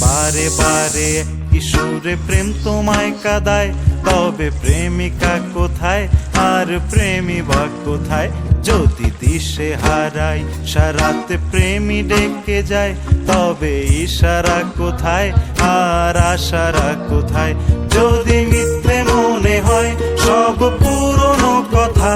বারে বারে কিশোরে প্রেম তোমায় কাঁদায়, তবে প্রেমিকা কোথায় আর প্রেমী বা কোথায়? যদি দিশে হারাই সারাতে প্রেমী ডেকে যায়, তবে ইশারা কোথায় আর আশারা কোথায়? যদি মিথ্যে মনে হয় সব পুরনো কথা,